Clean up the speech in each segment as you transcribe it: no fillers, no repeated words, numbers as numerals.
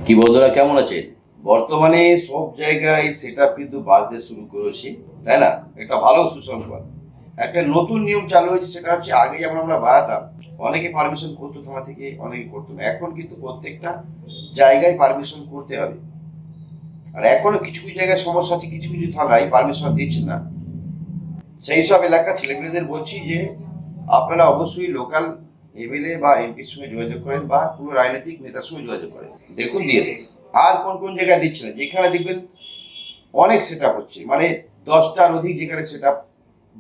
কি বন্ধুরা, কেমন আছেন? বর্তমানে সব জায়গায় সেট আপ কিন্তু বাজতে শুরু করেছে, তাই না? একটা ভালো সুসংবাদ। একটা নতুন নিয়ম চালু হয়েছে, সেটা হচ্ছে আগে যেমন আমরা বাজাতাম, অনেকে পারমিশন করতো থানা থেকে, অনেকে করতো না। এখন কিন্তু প্রত্যেকটা জায়গায় পারমিশন করতে হবে। আর এখনো কিছু কিছু জায়গায় সমস্যা আছে, কিছু কিছু থানায় পারমিশন দিচ্ছে না। সেই সব এলাকার ছেলেমেয়েদের বলছি যে আপনারা অবশ্যই লোকাল এমএলএ বা এমপির সঙ্গে যোগাযোগ করেন বা কোনো রাজনৈতিক নেতার সঙ্গে যোগাযোগ করেন, দেখুন দিয়ে দেন। আর কোন কোন জায়গায় দিচ্ছে না, যেখানে দেখবেন অনেক সেট আপ হচ্ছে, মানে 10টার অধিক যেখানে সেট আপ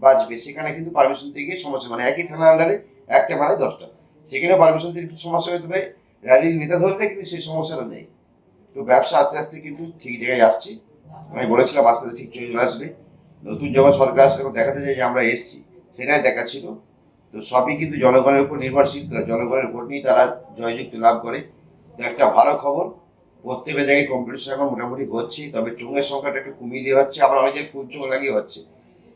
বাজবে, সেখানে কিন্তু পারমিশন দিতে গিয়ে সমস্যা, মানে একই থানার আন্ডারে একটা মানে 10টা, সেখানে পারমিশন দিতে একটু সমস্যা হতে পারে। রাজনীতির নেতা ধরলে কিন্তু সেই সমস্যাটা নেই। তো ব্যবসা আস্তে আস্তে কিন্তু ঠিক জায়গায় আসছে। আমি বলেছিলাম আস্তে আস্তে ঠিক চলে আসবে। নতুন যখন সরকার আসছে তখন দেখাতে যায় যে আমরা এসছি, সেটাই দেখাচ্ছিল। তো সবই কিন্তু জনগণের উপর নির্ভরশীল, জনগণের ভোট নিয়ে তারা জয়যুক্তি লাভ করে। তো একটা ভালো খবর, প্রত্যেকটা জায়গায় কম্পিটিশন এখন মোটামুটি হচ্ছে, তবে চোঙের সংখ্যাটা একটু কমিয়ে দেওয়া হচ্ছে, আবার অনেক জায়গায় ফুল চোঙ লাগিয়ে হচ্ছে।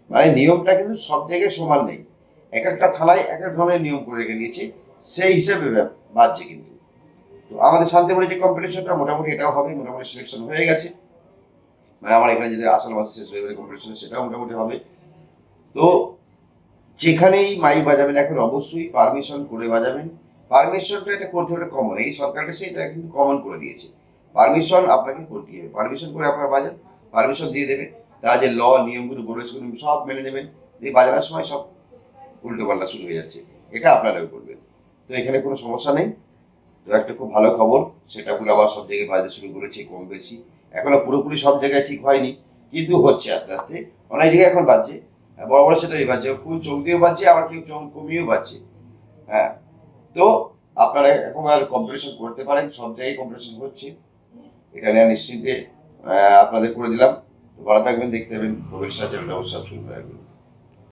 মানে নিয়মটা কিন্তু সব জায়গায় সমান নেই, এক একটা থানায় এক এক ধরনের নিয়ম করে রেখে দিয়েছে, সেই হিসেবে বাজছে কিন্তু। তো আমাদের শান্তিপুরে যে কম্পিটিশনটা মোটামুটি এটাও হবে, মোটামুটি সিলেকশন হয়ে গেছে। মানে আমার এখানে যদি আসার মাসে শেষ হয়ে গেলে কম্পিটিশন, সেটাও মোটামুটি হবে। তো যেখানেই মাইক বাজাবেন এখন অবশ্যই পারমিশন করে বাজাবেন। পারমিশনটা এটা করতে হবে কমন, এই সরকারটা সেটা কিন্তু কমন করে দিয়েছে। পারমিশন আপনাকে করতে হবে, পারমিশন করে আপনারা বাজান, পারমিশন দিয়ে দেবে। তারা যে নিয়মগুলো বলেছে সব মেনে নেবেন, দিয়ে বাজানোর সময় সব উল্টো পাল্টা শুরু হয়ে যাচ্ছে, এটা আপনারাও করবেন। তো এখানে কোনো সমস্যা নেই। তো একটা খুব ভালো খবর, সেটা পুরো আবার সব জায়গায় বাজতে শুরু করেছে কম বেশি। এখনো পুরোপুরি সব জায়গায় ঠিক হয়নি, কিন্তু হচ্ছে আস্তে আস্তে। অনেক জায়গায় এখন বাজছে, বড় বড় সেটাই বাজছে, ফুল চোখ দিয়েও বাজছে, আবার কেউ চোখ কমিয়েও বাজছে। হ্যাঁ, তো আপনারা এখন আর কম্পিটিশন করতে পারেন, সব জায়গায় কম্পিটিশন হচ্ছে, এটা নিয়ে নিশ্চিন্তে আপনাদের করে দিলাম। তো ভালো থাকবেন, দেখতে পাবেন প্রবেশ চ্যানেলটা অবশ্যই সাবস্ক্রাইব করে রাখবেন।